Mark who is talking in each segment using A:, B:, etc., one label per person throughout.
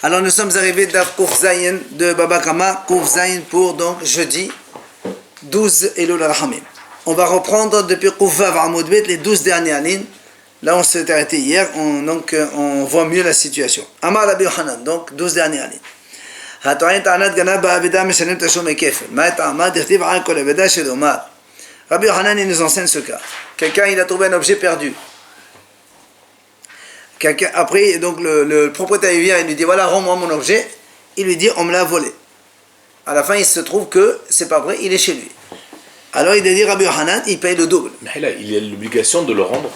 A: Alors nous sommes arrivés d'Af Kouf Zayin de Baba Kama, Kouf Zayin pour donc jeudi 12 Elul Rahamim. On va reprendre depuis Kouf Vav Amoud Bet les 12 dernières lignes. Là on s'est arrêté hier, on voit mieux la situation. Amar Rabbi Yohanan, donc 12 dernières lignes. Rabbi Yohanan il nous enseigne ce cas. Quelqu'un il a trouvé un objet perdu. Après, donc le propriétaire il vient et lui dit voilà, rends-moi mon objet. Il lui dit on me l'a volé. À la fin, il se trouve que c'est pas vrai, il est chez lui. Alors il dit Rabbi Yohanan, il paye le double.
B: Mais là, il a l'obligation de le rendre.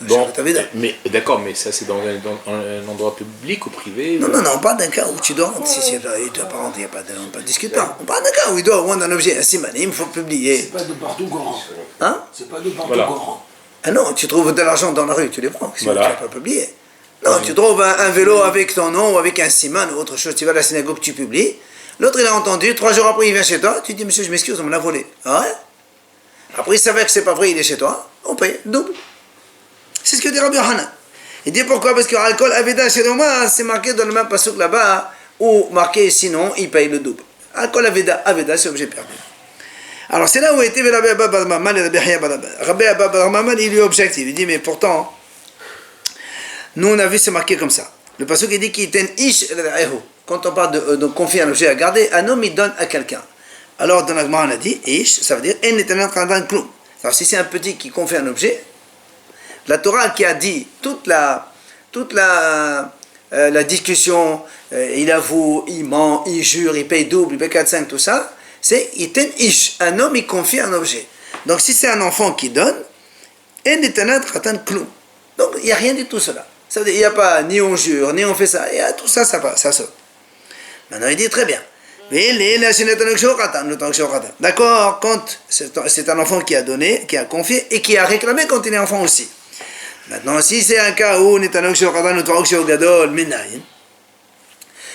B: Bon, mais d'accord, mais ça c'est dans un endroit public ou privé?
A: Non, on parle d'un cas où tu dois rendre. Si il ne doit pas rentrer, on ne discute pas. On parle d'un cas où il doit rendre un objet à Simanim, il faut publier.
C: C'est pas de partout qu'on rend.
A: Hein?
C: C'est pas de partout qu'on rend.
A: Ah non, tu trouves de l'argent dans la rue, tu les prends, sinon
B: voilà.
A: Tu ne vas pas publier. Non, tu trouves un vélo avec ton nom ou avec un siman ou autre chose, tu vas à la synagogue, tu publies. L'autre il a entendu, 3 jours après il vient chez toi, tu dis monsieur je m'excuse, on me l'a volé. Ah ouais? Après il savait que c'est pas vrai, il est chez toi, on paye double. C'est ce que dit Rabbi Yohanan. Il dit pourquoi? Parce que Alcool Aveda chez Roma, c'est marqué dans le même pasuk là-bas, ou marqué sinon il paye le double. Alcool Aveda c'est objet perdu. Alors c'est là où était Rabbi Abba Bar Mamal et Rabbi Haya Bar Abba. Rabbi Abba Bar Mamal il lui objecte, il dit mais pourtant, nous on a vu c'est marqué comme ça. Le pasuk il dit qu'il ten ish el-ehu. Quand on parle de confier un objet à garder, un homme il donne à quelqu'un. Alors dans la Gemara on a dit ish, ça veut dire en etanat qadan klum. Alors si c'est un petit qui confie un objet, la Torah qui a dit toute la discussion, il avoue, il ment, il jure, il paye double, il paye 4-5, tout ça, c'est iten ish, un homme il confie un objet. Donc si c'est un enfant qui donne, en etanat qadan klum. Donc il n'y a rien de tout cela. Ça veut dire il n'y a pas ni on jure, ni on fait ça, et tout ça, ça passe, ça saute. Maintenant il dit très bien. D'accord, quand c'est un enfant qui a donné, qui a confié et qui a réclamé quand il est enfant aussi. Maintenant, si c'est un cas où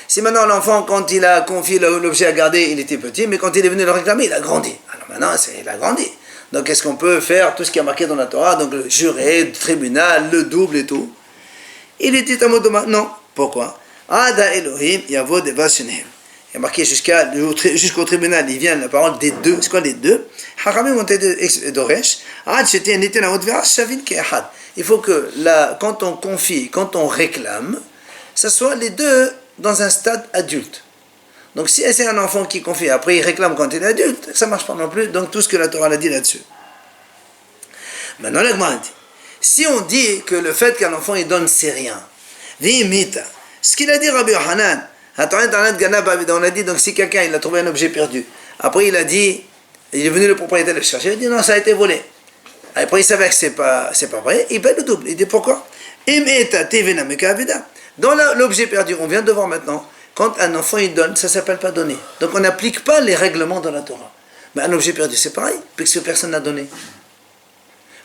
A: si maintenant l'enfant, quand il a confié l'objet à garder, il était petit, mais quand il est venu le réclamer, il a grandi. Alors maintenant, il a grandi. Donc est-ce qu'on peut faire tout ce qui est marqué dans la Torah, donc le juré, le tribunal, le double et tout? Il était à mot de non. Pourquoi? Ada Elohim Yavod Evashenem. Il y a marqué jusqu'au tribunal, il vient la parole des deux. C'est quoi les deux? Il faut que quand on confie, quand on réclame, ce soit les deux dans un stade adulte. Donc si c'est un enfant qui confie, après il réclame quand il est adulte, ça ne marche pas non plus. Donc tout ce que la Torah a dit là-dessus. Maintenant, la Gemara dit, si on dit que le fait qu'un enfant il donne, c'est rien, ce qu'il a dit Rabbi Yohanan, on a dit, donc si quelqu'un il a trouvé un objet perdu, après il a dit, il est venu le propriétaire le chercher, il a dit non, ça a été volé. Après il savait que c'est pas vrai, il paie le double. Il dit pourquoi? Dans l'objet perdu, on vient de voir maintenant, quand un enfant il donne, ça ne s'appelle pas donner. Donc on n'applique pas les règlements de la Torah. Mais un objet perdu, c'est pareil, puisque personne n'a donné.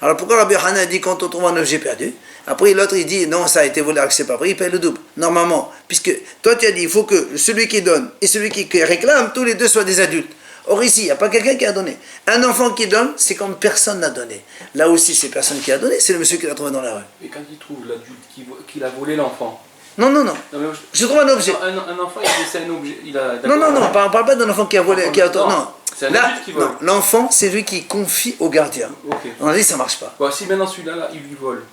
A: Alors pourquoi Rabbi Yohanan a dit quand on trouve un objet perdu, après l'autre il dit non ça a été volé, c'est pas vrai, il paye le double. Normalement, puisque toi tu as dit il faut que celui qui donne et celui qui réclame, tous les deux soient des adultes. Or ici, il n'y a pas quelqu'un qui a donné. Un enfant qui donne, c'est comme personne n'a donné. Là aussi, c'est personne qui a donné, c'est le monsieur qui l'a trouvé dans la rue.
D: Et quand il trouve l'adulte qui a volé l'enfant?
A: Non. Je trouve un objet.
D: Un enfant, c'est un objet.
A: Non, on ne parle pas d'un enfant qui a volé. Non.
D: C'est un adulte qui vole.
A: Non, l'enfant, c'est lui qui confie au gardien.
D: Okay.
A: On a dit ça ne marche pas.
D: Bon, si maintenant celui-là, il lui vole.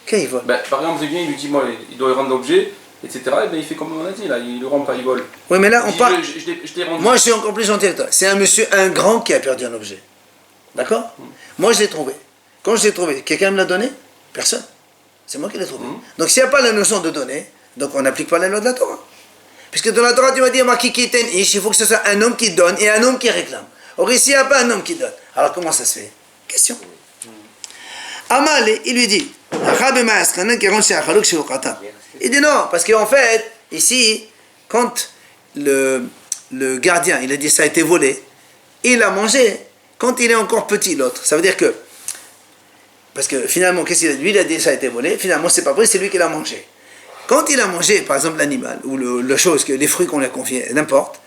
A: Qu'est-ce qu'il vole?
D: Par exemple, il vient, il lui dit, moi, il doit rendre l'objet, etc. Et bien, il fait comme on a dit, là, il ne le rend pas, il vole.
A: Oui, mais là, on parle.
D: Je t'ai rendu.
A: Moi, je suis encore plus gentil avec toi. C'est un monsieur, un grand qui a perdu un objet. D'accord? Moi, je l'ai trouvé. Quand je l'ai trouvé, quelqu'un me l'a donné? Personne. C'est moi qui l'ai trouvé. Donc, s'il n'y a pas la notion de donner, donc on n'applique pas la loi de la Torah. Puisque dans la Torah, tu m'as dit, il faut que ce soit un homme qui donne et un homme qui réclame. Or ici, il n'y a pas un homme qui donne. Alors comment ça se fait? Question. Amal, il lui dit, il dit non, parce qu'en fait, ici, quand le gardien, il a dit ça a été volé, il a mangé quand il est encore petit, l'autre. Ça veut dire que, parce que finalement, qu'est-ce qu'il a dit? Lui, il a dit ça a été volé, finalement, c'est pas vrai, c'est lui qui l'a mangé. Quand il a mangé, par exemple, l'animal, ou la chose, les fruits qu'on lui a confiés, n'importe,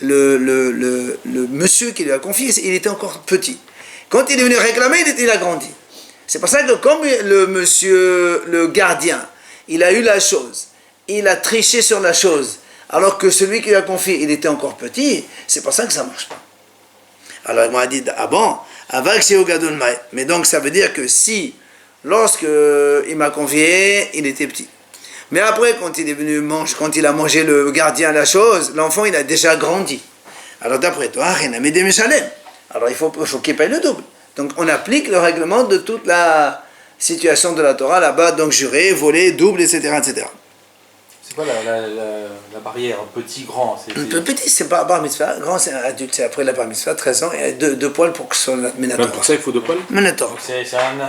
A: le monsieur qui lui a confié, il était encore petit. Quand il est venu réclamer, il a grandi. C'est pour ça que comme le monsieur, le gardien, il a eu la chose, il a triché sur la chose, alors que celui qui l'a confié, il était encore petit, c'est pour ça que ça ne marche pas. Alors il m'a dit, ah bon, mais donc ça veut dire que si, lorsque il m'a confié, il était petit. Mais après, quand il est venu manger, quand il a mangé le gardien la chose, l'enfant il a déjà grandi. Alors d'après toi, alors il faut qu'il paye le double. Donc on applique le règlement de toute la situation de la Torah là-bas, donc juré, volé, double, etc. etc.
B: C'est quoi la barrière, petit, grand
A: Petit, c'est pas bar mitzvah, grand c'est adulte, c'est après la bar mitzvah, 13 ans, et deux poils pour que ce soit la Minatora.
B: Même pour ça il faut 2 poils.
A: Minatora.
B: C'est un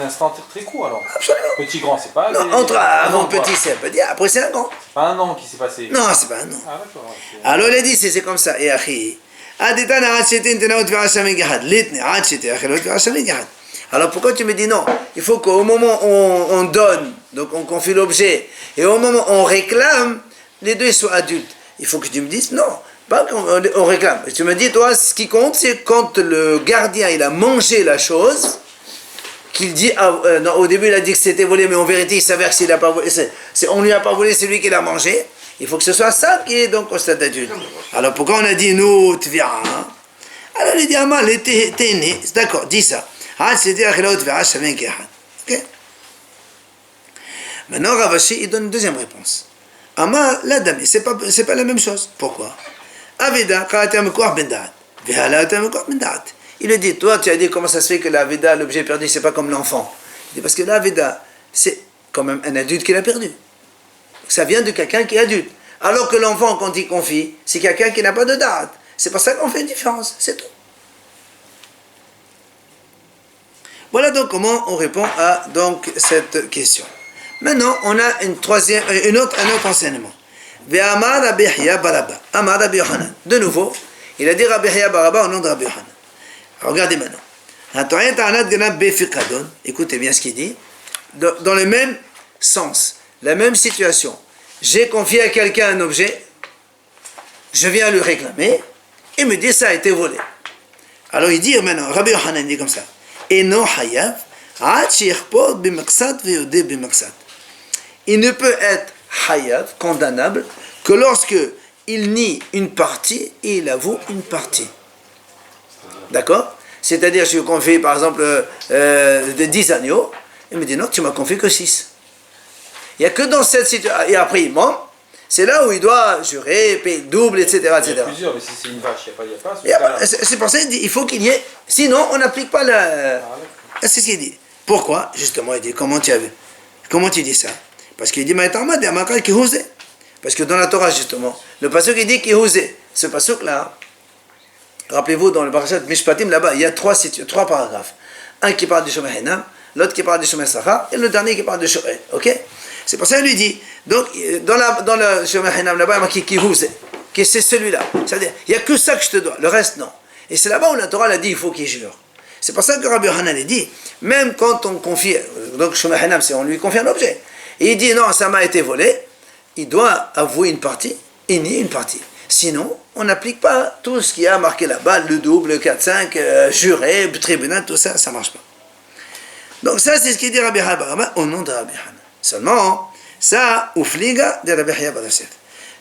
B: instant très court alors.
A: Absolument.
B: Petit, grand, c'est pas...
A: Non, entre avant petit, c'est un petit, après c'est un grand.
B: C'est pas un an qui s'est passé.
A: Non, c'est pas un an.
B: Ah d'accord. Ouais,
A: alors il a dit, c'est comme ça, et achi. Alors pourquoi tu me dis non? Il faut qu'au moment où on donne, donc on confie l'objet, et au moment où on réclame, les deux soient adultes. Il faut que tu me dises non, pas qu'on réclame. Tu me dis, toi, ce qui compte, c'est quand le gardien il a mangé la chose, qu'il dit, non, au début il a dit que c'était volé, mais en vérité il s'avère que s'il a pas volé, on lui a pas volé, c'est lui qui l'a mangé. Il faut que ce soit ça qui est donc au stade adulte. Alors pourquoi on a dit nous, tvira? Alors il dit, Amal, t'es né, d'accord, dis ça. Ok. Maintenant Ravashi il donne une deuxième réponse. Ama la dame, c'est pas la même chose. Pourquoi? Aveda il lui dit, toi tu as dit comment ça se fait que l'Aveda, l'objet perdu, c'est pas comme l'enfant. Il dit parce que l'Aveda, c'est quand même un adulte qui l'a perdu. Ça vient de quelqu'un qui est adulte. Alors que l'enfant, quand il confie, c'est quelqu'un qui n'a pas de date. C'est pour ça qu'on fait une différence, c'est tout. Voilà donc comment on répond à donc, cette question. Maintenant, on a un autre enseignement. De nouveau, il a dit Rabbi Yahya Baraba au nom de Rabbi Yochanan. Regardez maintenant. Écoutez bien ce qu'il dit. Dans le même sens, la même situation. J'ai confié à quelqu'un un objet, je viens lui réclamer, il me dit ça a été volé. Alors il dit maintenant, Rabbi Yochanan dit comme ça. Il ne peut être hayav, condamnable, que lorsque il nie une partie et il avoue une partie. D'accord? C'est-à-dire, je lui confie par exemple 10 agneaux, il me dit non, tu m'as confié que 6. Il n'y a que dans cette situation, et après il ment, c'est là où il doit jurer, payer le double, etc. etc.
B: Il y a plusieurs, mais si c'est une vache, il n'y a pas.
A: C'est pour ça qu'il dit, il faut qu'il y ait, sinon on n'applique pas la... C'est ce qu'il dit. Pourquoi? Justement, il dit, comment tu dis ça? Parce qu'il dit, parce que dans la Torah, justement, le pasuk il dit Kihuzé. Ce pasuk là, rappelez-vous, dans le parashat Mishpatim, là-bas, il y a trois paragraphes. Un qui parle du Shomer Henam, l'autre qui parle du Shomer Sachar, et le dernier qui parle de Shomer. Ok? C'est pour ça qu'il lui dit, donc, dans le Shomer Henam, là-bas, il y a marqué Kihuzé, que c'est celui-là. C'est-à-dire, il n'y a que ça que je te dois, le reste, non. Et c'est là-bas où la Torah a dit, il faut qu'il jure. C'est pour ça que Rabbi Yochanan a dit, même quand on confie, donc Shomer Henam, c'est on lui confie un objet, et il dit, non, ça m'a été volé, il doit avouer une partie et nier une partie. Sinon, on n'applique pas tout ce qui a marqué là-bas, le double, le 4-5, juré, tribunal, tout ça, ça ne marche pas. Donc ça, c'est ce qu'il dit Rabbi Yahya bar Abba au nom de Rabbi Yochanan. Seulement, ça, oufliga de Rabbi Yahya bar Yosef.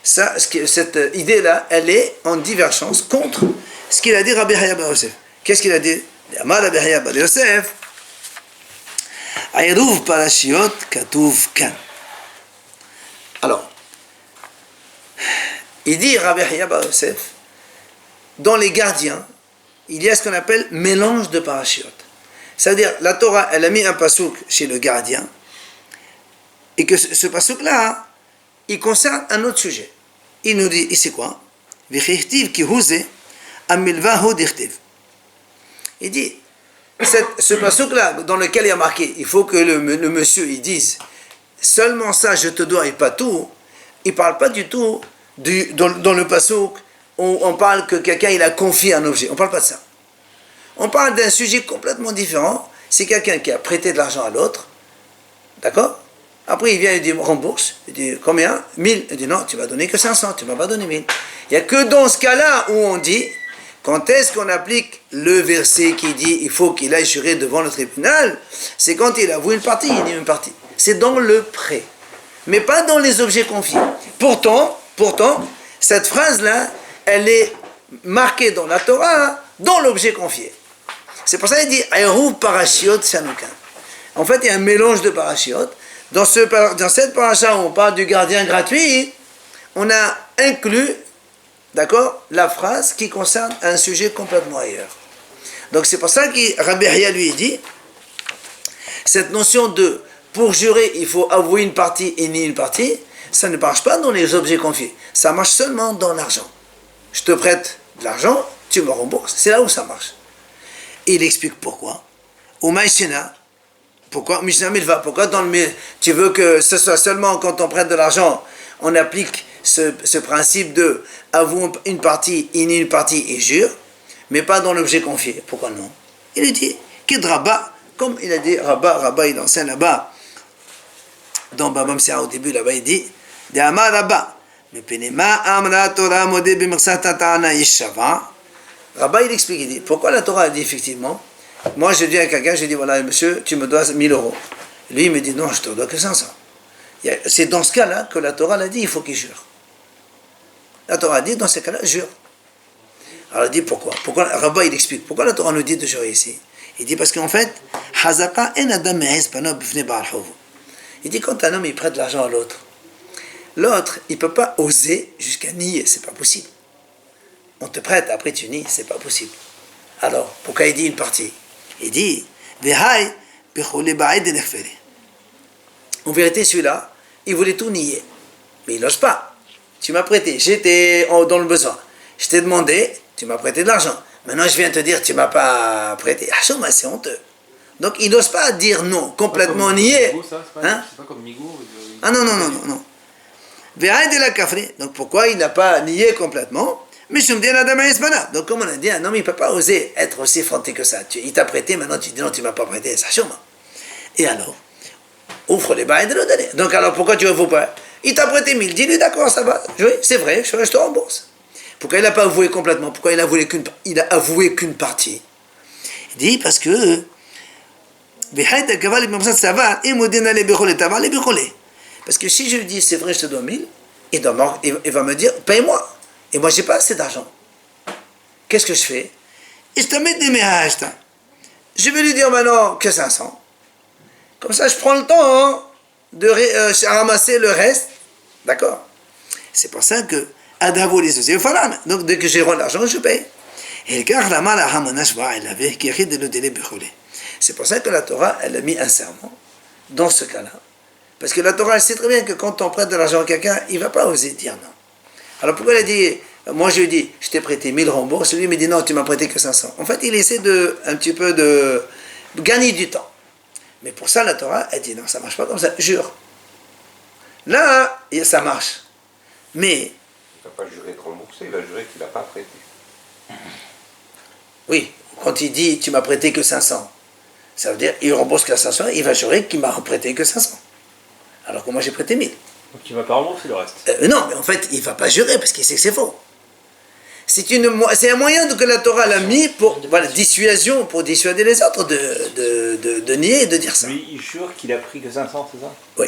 A: Ça, cette idée-là, elle est en divergence contre ce qu'il a dit Rabbi Yahya bar Yosef. Qu'est-ce qu'il a dit? Amar Rabbi Yahya bar Yosef, Ayruv parashiot katuv kan. Alors, il dit Rabbi Yahya bar Yosef, dans les gardiens, il y a ce qu'on appelle mélange de parashiot. C'est-à-dire, la Torah, elle a mis un pasouk chez le gardien, et que ce pasouk-là, il concerne un autre sujet. Il nous dit, ici quoi? Il dit, ce pasouk-là, dans lequel il y a marqué, il faut que le monsieur, il dise, seulement ça, je te dois et pas tout, il ne parle pas du tout, dans le pasouk, où on parle que quelqu'un, il a confié un objet. On ne parle pas de ça. On parle d'un sujet complètement différent. C'est quelqu'un qui a prêté de l'argent à l'autre. D'accord? Après, il vient et dit, rembourse. Il dit, combien? 1000. Il dit, non, tu vas donner que 500, tu ne vas pas donner 1000. Il n'y a que dans ce cas-là où on dit, quand est-ce qu'on applique le verset qui dit, il faut qu'il aille jurer devant le tribunal, c'est quand il avoue une partie, il dit une partie. C'est dans le prêt. mais pas dans les objets confiés. Pourtant, cette phrase-là, elle est marquée dans la Torah, dans l'objet confié. C'est pour ça qu'il dit Eruv parashiot shanukan. En fait, il y a un mélange de parashiot. Dans cette paracha où on parle du gardien gratuit, on a inclus, d'accord, la phrase qui concerne un sujet complètement ailleurs. Donc c'est pour ça que Rabbi Yahya lui dit, cette notion de pour jurer, il faut avouer une partie et nier une partie, ça ne marche pas dans les objets confiés. Ça marche seulement dans l'argent. Je te prête de l'argent, tu me rembourses. C'est là où ça marche. Et il explique pourquoi. Au Maïshena, pourquoi Mishnah Milva, pourquoi tu veux que ce soit seulement quand on prête de l'argent, on applique ce principe de avouer une partie, nie une partie et jure, mais pas dans l'objet confié. Pourquoi non? Il lui dit, Kid Rabba, comme il a dit, Rabba il enseigne là-bas, dans Babam Sera au début, là-bas il dit, De Amar Rabba, Rabba il explique, il dit, pourquoi la Torah a dit effectivement, moi je dis à quelqu'un, je dis voilà monsieur, tu me dois 1000 euros. Lui il me dit non, je te dois que 500. C'est dans ce cas-là que la Torah l'a dit, il faut qu'il jure. La Torah a dit, dans ce cas-là, jure. Alors il dit pourquoi Rabba il explique, pourquoi la Torah nous dit de jurer ici? Il dit parce qu'en fait, il dit quand un homme il prête de l'argent à l'autre, l'autre il ne peut pas oser jusqu'à nier, c'est pas possible. On te prête, après tu nies, c'est pas possible. Alors, pourquoi il dit une partie? Il dit, en vérité, celui-là, il voulait tout nier, mais il n'ose pas. Tu m'as prêté, j'étais dans le besoin. Je t'ai demandé, tu m'as prêté de l'argent. Maintenant, je viens te dire, tu ne m'as pas prêté. Ah, c'est honteux. Donc, il n'ose pas dire non, complètement nier.
D: C'est pas comme Migo.
A: Ah non. Donc, pourquoi il n'a pas nié complètement? Donc, comme on a dit, un homme, il ne peut pas oser être aussi fronté que ça. Il t'a prêté, maintenant tu dis non, tu ne m'as pas prêté. Ça chôme. Et alors, ouvre les bas et de le donner. Donc, alors, pourquoi tu ne veux pas? Il t'a prêté 1000, dis-lui d'accord, ça va. Oui, c'est vrai, je te rembourse. Pourquoi il n'a pas avoué complètement? Pourquoi il a avoué qu'une partie? Il dit parce que parce que si je lui dis c'est vrai, je te dois 1000, il va me dire paye-moi. Et moi j'ai pas assez d'argent. Qu'est-ce que je fais? Je vais lui dire maintenant que 500. Comme ça je prends le temps de ramasser le reste. D'accord? C'est pour ça que donc dès que j'ai l'argent, je paye. C'est pour ça que la Torah, elle a mis un serment dans ce cas-là. Parce que la Torah, elle sait très bien que quand on prête de l'argent à quelqu'un, il ne va pas oser dire non. Alors pourquoi elle a dit, moi je lui dis, je t'ai prêté 1000 rembourses, lui me dit non, tu m'as prêté que 500. En fait, il essaie un petit peu de gagner du temps. Mais pour ça, la Torah, elle dit non, ça ne marche pas comme ça, jure. Là, ça marche. Mais
E: il ne va pas jurer de rembourser, il va jurer qu'il n'a pas prêté.
A: Oui, quand il dit tu m'as prêté que 500, ça veut dire il rembourse que 500, il va jurer qu'il m'a prêté que 500. Alors que moi j'ai prêté 1000.
B: Donc il ne va pas rembourser le reste.
A: Non, mais en fait il ne va pas jurer parce qu'il sait que c'est faux. C'est un moyen que la Torah l'a mis pour dissuasion, pour dissuader les autres de nier et de dire ça.
B: Lui, il jure qu'il a pris que 500, c'est ça?
A: Oui,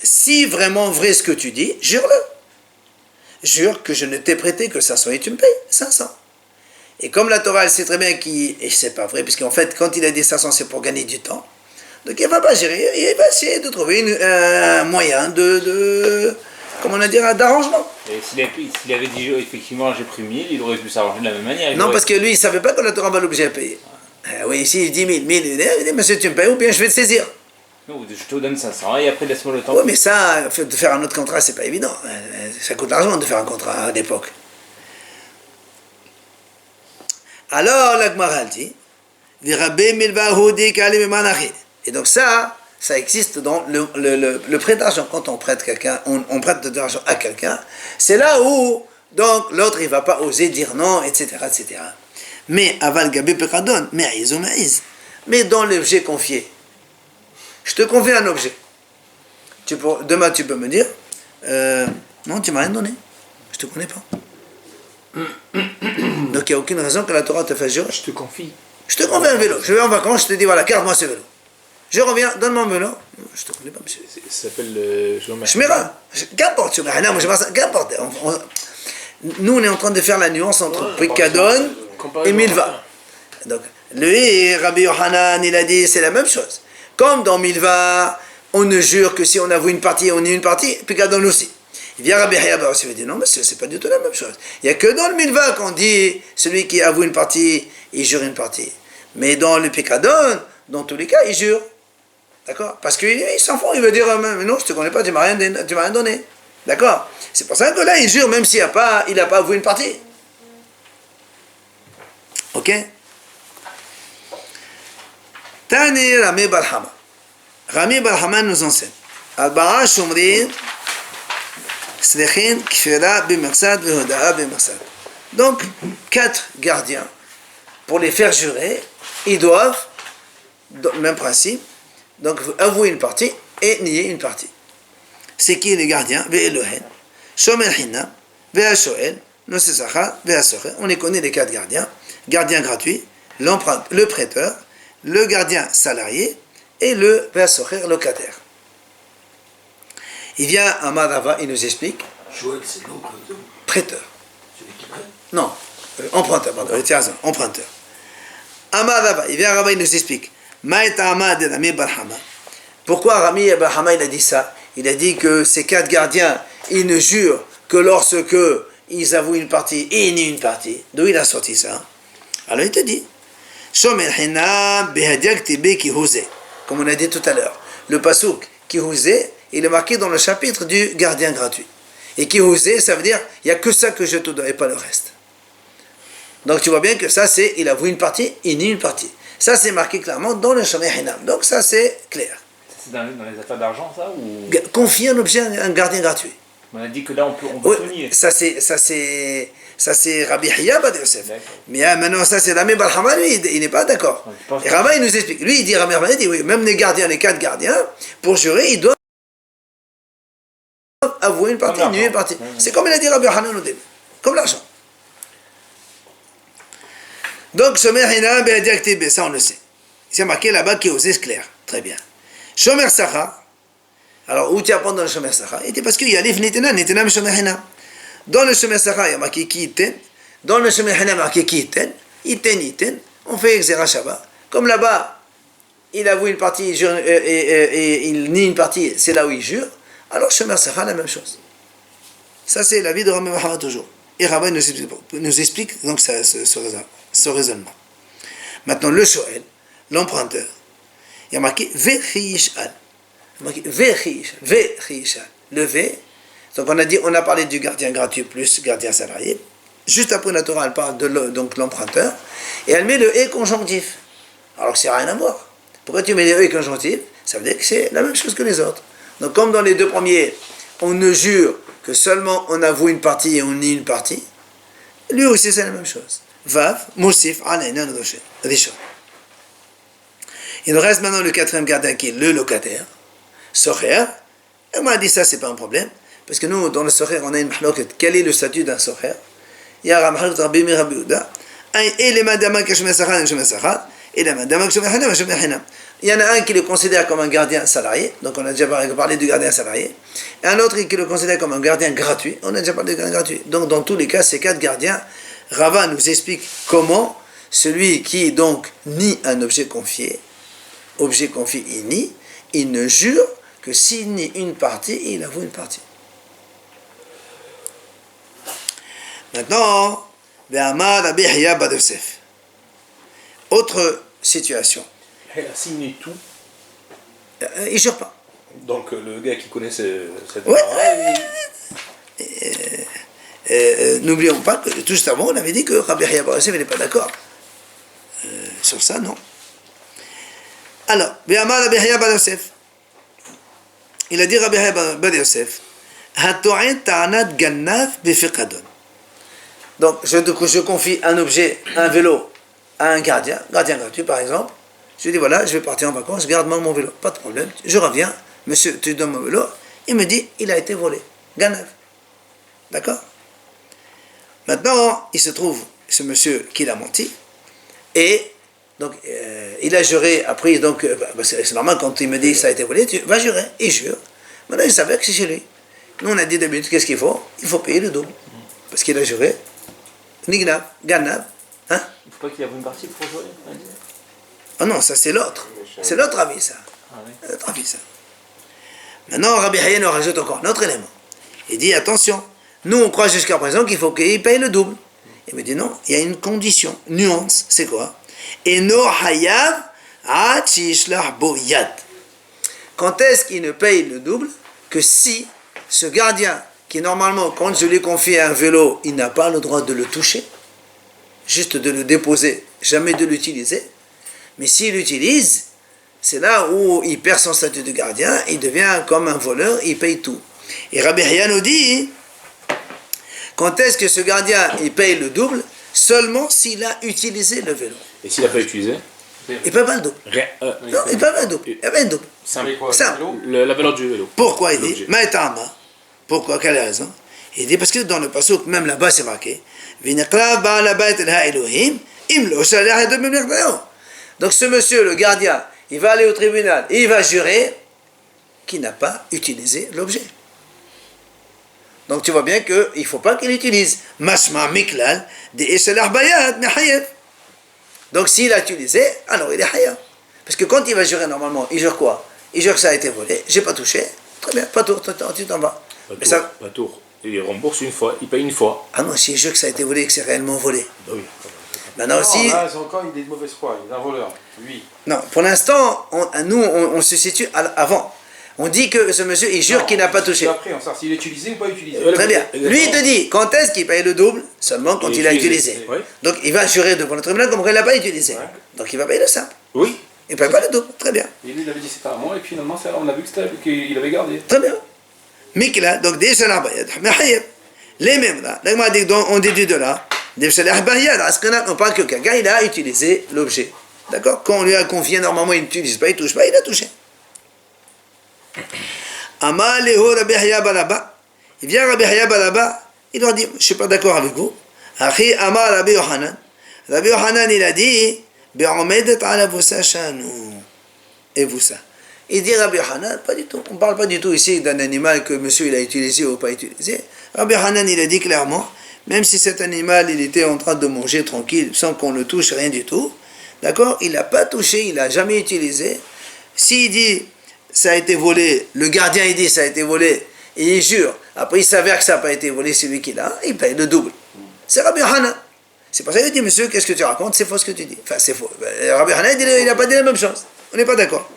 A: si vraiment vrai ce que tu dis, jure-le. Jure que je ne t'ai prêté que 500 et tu me payes 500. Et comme la Torah, elle sait très bien et c'est pas vrai, puisqu'en fait, quand il a dit 500, c'est pour gagner du temps. Donc il ne va pas gérer, il va essayer de trouver un moyen comment on a dit, d'arrangement.
B: Et s'il avait dit effectivement j'ai pris 1000, il aurait pu s'arranger de la même manière.
A: Non, parce que lui, il ne savait pas que la Torah va l'obliger à payer. Oui, ici, il dit 1000, il dit, monsieur, tu me payes ou bien je vais te saisir.
B: Non, je te donne 500 et après laisse-moi le temps.
A: Oui, mais ça, de faire un autre contrat, c'est pas évident. Ça coûte l'argent de faire un contrat à l'époque. Alors, la Gemara dit, et donc ça existe dans le prêt d'argent. Quand on prête quelqu'un, on prête de l'argent à quelqu'un, c'est là où donc l'autre il va pas oser dire non, etc., etc. Mais aval gabé peradon, mais dans l'objet confié. Je te confie un objet. Demain, tu peux me dire, non, tu m'as rien donné. Je te connais pas. Donc, il n'y a aucune raison que la Torah te fasse jurer.
B: Je te confie.
A: Je te confie un vélo. Je vais en vacances, je te dis, voilà, garde-moi ce vélo. Je reviens, donne mon vélo. Je te connais pas, monsieur.
B: Ça s'appelle
A: Shmira. Qu'importe, qu'importe. Nous, on est en train de faire la nuance entre Pikadon et Milva. Donc, lui, Rabbi Yohanan, il a dit, c'est la même chose. Comme dans Milva, on ne jure que si on avoue une partie, on nie une partie, Pikadon aussi. Il vient Rabbi Hayab aussi, il dit, non, mais c'est pas du tout la même chose. Il n'y a que dans le Milva qu'on dit, celui qui avoue une partie, il jure une partie. Mais dans le Pikadon, dans tous les cas, il jure. D'accord? Parce qu'il s'en fout, il veut dire, mais non, je ne te connais pas, tu m'as rien donné. D'accord? C'est pour ça que là, il jure, même s'il n'a pas avoué une partie. Ok? Tani Rami Barhama. Rami Barhama nous enseigne. Al-Bara Shumrin, Slechin, Kfira, Bimersad, Vehodaa, Bimersad. Donc, 4 gardiens, pour les faire jurer, ils doivent, dans le même principe, donc avouer une partie et nier une partie. C'est qui les gardiens? Ve'elohen, Shomer Hina, Ve'ashoel, Nosesacha, Ve'asocher. On les connaît les 4 gardiens. Gardien gratuit, le prêteur, le gardien salarié et le Ve'asocher locataire. Il vient à Marava, il nous explique.
C: Joël, c'est l'oncle de
A: Prêteur.
C: celui qui prête.
A: Non, emprunteur, pardon, emprunteur. Amar Rava, il vient à Rava, il nous explique. Maïta Amad de Rami Barhama. Pourquoi Rami Barhama il a dit ça? Il a dit que ces 4 gardiens, ils ne jurent que lorsque ils avouent une partie et nient une partie. D'où il a sorti ça? Alors il te dit, Shomer Hina Behadiak Tibe Kihouzé. Comme on a dit tout à l'heure. Le pasouk Kihouzé, il est marqué dans le chapitre du gardien gratuit. Et Kihouzé, ça veut dire, il n'y a que ça que je te dois et pas le reste. Donc tu vois bien que ça c'est, il avoue une partie, il nie une partie. Ça c'est marqué clairement dans le Shomer Hinam. Donc ça c'est clair.
F: C'est dans les affaires d'argent ça ou...
A: Confier un objet à un gardien gratuit.
F: On a dit que là on peut
A: Oui,
F: tout nier.
A: ça c'est Rabbi Hiya Bad Yosef. Mais maintenant ça c'est Rami Barhama, lui il n'est pas d'accord. Et Rama il nous explique. Lui il dit, Rami Barhama il dit oui, même les gardiens, les 4 gardiens, pour jurer, ils doivent avouer une partie, nier une partie. C'est comme il a dit Rabbi Hanan au début. Comme l'argent. Donc, Shomer Hina Be'adiak Tibe, ça on le sait. C'est marqué là-bas qui osé, c'est clair. Très bien. Shomer Sacha. Alors, où tu apprends dans le Shomer Sacha? Il dit parce qu'il y a l'if Nitena, Nitena Shomer Hina. Dans le Shomer Sacha, il y a marqué qui iten. Dans le Shomer Hina, il y a marqué qui iten. Iten. On fait Exera Shabbat. Comme là-bas, il avoue une partie et il nie une partie, c'est là où il jure. Alors, Shomer Sacha, la même chose. Ça, c'est la vie de Rami Mahama toujours. Et Rabbi nous explique donc ce raisonnement. Maintenant, le Shoel, l'emprunteur, il y a marqué Vechiyishal. Vechiyishal. Le V. Donc on a parlé du gardien gratuit plus gardien salarié. Juste après la Torah, elle parle de l'emprunteur. Et elle met le E conjonctif. Alors que c'est rien à voir. Pourquoi tu mets le E conjonctif? Ça veut dire que c'est la même chose que les autres. Donc comme dans les 2 premiers, on ne jure que seulement on avoue une partie et on nie une partie, lui aussi c'est la même chose. Vav, Moussif, Alayna, Rishon. Il nous reste maintenant le 4e gardien qui est le locataire, Socher. Et on m'a dit ça, c'est pas un problème, parce que nous, dans le Socher, on a une mahloket. Quel est le statut d'un Socher? Il y a Ramachal Rabbi Rabbi Uda, et les Madama Kashmer Sachat et Shomer Sachat, et les Madama Kashmer Hinam et Shomer Hinam. Il y en a un qui le considère comme un gardien salarié, donc on a déjà parlé du gardien salarié, et un autre qui le considère comme un gardien gratuit, on a déjà parlé du gardien gratuit. Donc dans tous les cas, ces 4 gardiens, Rava nous explique comment celui qui donc nie un objet confié, il ne jure que s'il nie une partie, il avoue une partie. Maintenant, Rabbi Hiya Bad Yosef. Autre situation.
B: Elle a signé tout.
A: Il jure pas.
B: Donc le gars qui connaît cette
A: n'oublions pas que tout juste avant, on avait dit que Rabbi Hiya Bad Yosef n'est pas d'accord. Sur ça, non. Alors, Rabbi Hiya Bad Yosef. Il a dit Rabbi Hiya Bad Yosef, Hato'en ta'anat gannav befiqadon. Donc, je confie un objet, un vélo, à un gardien gratuit par exemple. Je lui dis voilà, je vais partir en vacances, garde-moi mon vélo, pas de problème. Je reviens, monsieur, tu donnes mon vélo. Il me dit, il a été volé. Gannav. D'accord? Maintenant, il se trouve, ce monsieur qui l'a menti, et Donc, il a juré, après, donc, c'est normal, quand il me dit ça a été volé, tu vas jurer, il jure. Maintenant, il savait que c'est chez lui. Nous, on a dit d'habitude, qu'est-ce qu'il faut? Il faut payer le double. Parce qu'il a juré. Nignab, Ganab. Hein?
F: Il ne faut pas qu'il y ait une partie pour jouer.
A: Ah non, ça c'est l'autre. C'est l'autre avis, ça.
F: Ah oui.
A: L'autre avis, ça. Maintenant, Rabbi Hayyan nous rajoute encore un autre élément. Il dit, attention, nous, on croit jusqu'à présent qu'il faut qu'il paye le double. Il me dit, non, il y a une condition, nuance, c'est quoi? Eno hayav achishlah boyad. Quand est-ce qu'il ne paye le double? Que si ce gardien, qui normalement, quand je lui confie un vélo, il n'a pas le droit de le toucher, juste de le déposer, jamais de l'utiliser. Mais s'il l'utilise, c'est là où il perd son statut de gardien, il devient comme un voleur, il paye tout. Et Rabbi Hayyan nous dit, quand est-ce que ce gardien, il paye le double? Seulement s'il a utilisé le vélo.
B: Et s'il n'a pas utilisé?
A: Il ne paye pas le double.
B: Rien.
A: Non, il ne paye pas le double. Il n'y a pas un double.
B: Simple.
A: Simple.
B: La valeur du vélo.
A: Pourquoi il dit
B: L'objet.
A: Maïtama. Pourquoi? Quelle raison? Il dit parce que dans le pasuk, même là-bas, c'est marqué donc ce monsieur, le gardien, il va aller au tribunal et il va jurer qu'il n'a pas utilisé l'objet. Donc tu vois bien qu'il ne faut pas qu'il l'utilise. Masma miklal de esalah bayad mehayev. Donc s'il a utilisé, alors il est hayab. Parce que quand il va jurer normalement, il jure quoi? Il jure que ça a été volé, j'ai pas touché, très bien, pas tour, tu t'en vas.
B: Pas tour. Il rembourse une fois, il paye une fois.
A: Ah non, s'il jure que ça a été volé et que c'est réellement volé.
B: Bah oui.
A: Maintenant aussi.
C: Là, c'est encore il est de mauvaise foi, il est un voleur, lui.
A: Non, pour l'instant, on se situe avant. On dit que ce monsieur, il jure qu'il n'a pas touché.
C: Après, on sait s'il est utilisé ou pas utilisé.
A: Très bien. Lui, il te dit, quand est-ce qu'il paye le double? Seulement quand il a utilisé.
B: Oui.
A: Donc, il va jurer devant le tribunal comme qu'il n'a pas utilisé.
C: Ouais.
A: Donc, il va payer le simple.
B: Oui.
A: Il ne paye pas le double. Très bien.
D: Et lui, il avait dit c'était à moi, et puis finalement, on a vu que c'était lui qu'il avait gardé.
A: Très bien. Mikla, donc, des salah bayad, mahayab. Les mêmes là. On déduit de là. Des salah bayad. On parle que quelqu'un, il a utilisé l'objet. D'accord? Quand on lui a confié, normalement, il n'utilise pas, il ne touche pas, il a touché. Amaleho Rabbi Hayya Balaba. Il vient Rabbi Hayya Balaba, il leur dit, je ne suis pas d'accord avec vous. Akhi Amar Rabbi Yohanan. Rabbi Yohanan, il a dit, Be'omedet ala vusa shanu. Et vous ça. Il dit Rabbi Yohanan, pas du tout. On ne parle pas du tout ici d'un animal que monsieur il a utilisé ou pas utilisé. Rabbi Yohanan, il a dit clairement, même si cet animal, il était en train de manger tranquille, sans qu'on le touche, rien du tout, d'accord, il n'a pas touché, il n'a jamais utilisé. S'il dit, ça a été volé, le gardien il dit ça a été volé, et il jure, après il s'avère que ça n'a pas été volé, c'est lui qui l'a, il paye le double. C'est Rabbi Yohanan. C'est pour ça qu'il dit, monsieur, qu'est-ce que tu racontes? C'est faux ce que tu dis. Enfin, c'est faux. Rabbi Yohanan, il n'a pas dit la même chose. On n'est pas d'accord.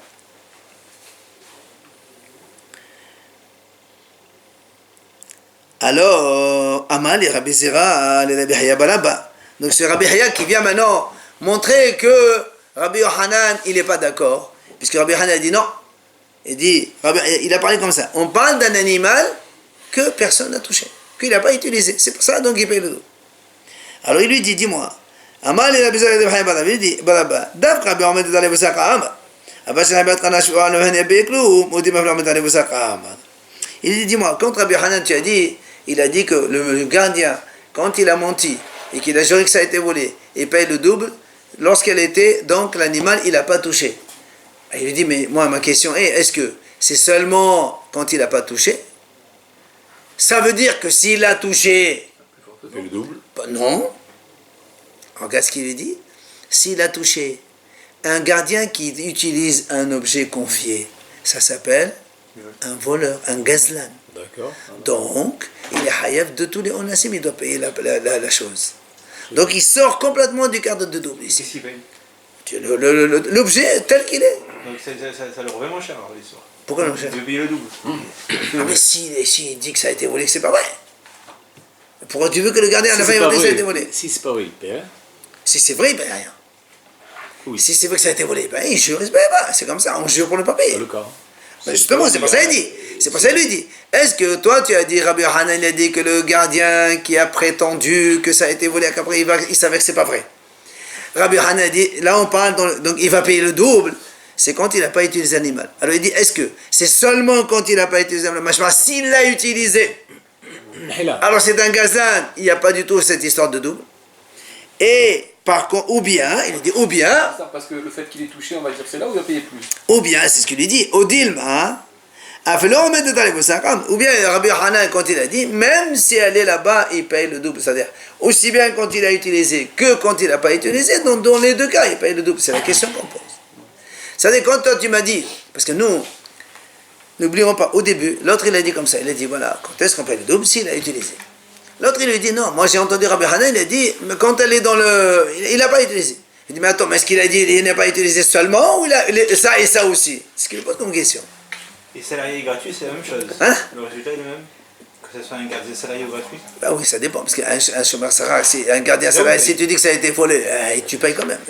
A: Alors, Amal et Rabbi Zera, les Rabbi Hayya Balaba. Donc c'est Rabbi Hayya qui vient maintenant montrer que Rabbi Yohanan, il n'est pas d'accord. Puisque Rabbi Yohanan a dit non. Il dit, il a parlé comme ça. On parle d'un animal que personne n'a touché, qu'il n'a pas utilisé. C'est pour ça donc il paye le dos. Alors il lui dit, dis-moi, Amal et Rabbi Zera et Rabbi Hayya Balaba, il dit, Balaba, d'abord Rabbi Omed dans les Vusaka il dit, dis-moi, quand Rabbi Yohanan, tu as dit, il a dit que le gardien, quand il a menti et qu'il a juré que ça a été volé, il paye le double, lorsqu'elle était, donc l'animal, il n'a pas touché. Il lui dit, mais moi, ma question est, est-ce que c'est seulement quand il n'a pas touché? Ça veut dire que s'il a touché...
B: Et le double?
A: Non. Regarde ce qu'il lui dit. S'il a touché un gardien qui utilise un objet confié, ça s'appelle un voleur, un gazlan.
B: D'accord.
A: Donc, il est hayaf de tous les onassim, il doit payer la chose. Donc, il sort complètement du cadre de double ici.
C: Qu'est-ce qu'il paye?
A: L'objet tel qu'il est.
C: Donc ça leur revient moins cher alors l'histoire.
A: Pourquoi non,
C: Il
A: cher?
C: veut payer le double.
A: Ah, mais s'il dit que ça a été volé, c'est pas vrai. Pourquoi tu veux que le gardien à la fin il va dire que ça a été volé?
B: Si c'est pas vrai, il paye.
A: Si c'est vrai, il ne paye rien.
B: Oui.
A: Si c'est vrai que ça a été volé, ben il jure, il ne paye pas. C'est comme ça, on jure pour ne pas payer.
B: C'est le cas.
A: Ben justement, c'est pour ça qu'il dit. C'est pour ça qu'il lui dit. Est-ce que toi, tu as dit, Rabbi Yohanan, il a dit que le gardien qui a prétendu que ça a été volé, qu'après il savait que c'est pas vrai. Rabbi Yohanan a dit, là on parle, donc il va payer le double, c'est quand il n'a pas utilisé l'animal. Alors il dit, est-ce que c'est seulement quand il n'a pas utilisé l'animal? S'il l'a utilisé, alors c'est un gazan, il n'y a pas du tout cette histoire de double. Et par contre, ou bien, il dit, ou bien,
D: Parce que le fait qu'il est touché, on va dire que c'est là où il va payer plus.
A: ou bien, c'est ce qu'il lui dit, Odilma, ou bien Rabbi Hanan, quand il a dit, même si elle est là-bas, il paye le double. C'est-à-dire, aussi bien quand il a utilisé que quand il n'a pas utilisé, donc dans les deux cas, il paye le double. C'est la question qu'on pose. C'est-à-dire, quand toi tu m'as dit, parce que nous, n'oublions pas, au début, l'autre il a dit comme ça, il a dit, voilà, quand est-ce qu'on paye le double s'il a utilisé. L'autre il lui dit, non, moi j'ai entendu Rabbi Hanan, il a dit, mais quand elle est dans le... Il n'a pas utilisé. Il dit, mais attends, mais est-ce qu'il a dit, il n'a pas utilisé seulement, ou ça et ça aussi? C'est ce qu'il pose comme question.
C: Et salarié et gratuit, c'est la même chose.
A: Hein?
C: Le résultat est le même. Que ce soit un gardien salarié ou gratuit.
A: Bah oui, ça dépend, parce qu'un chômeur salarié, si un gardien salarié, si tu dis que ça a été volé, tu payes quand même.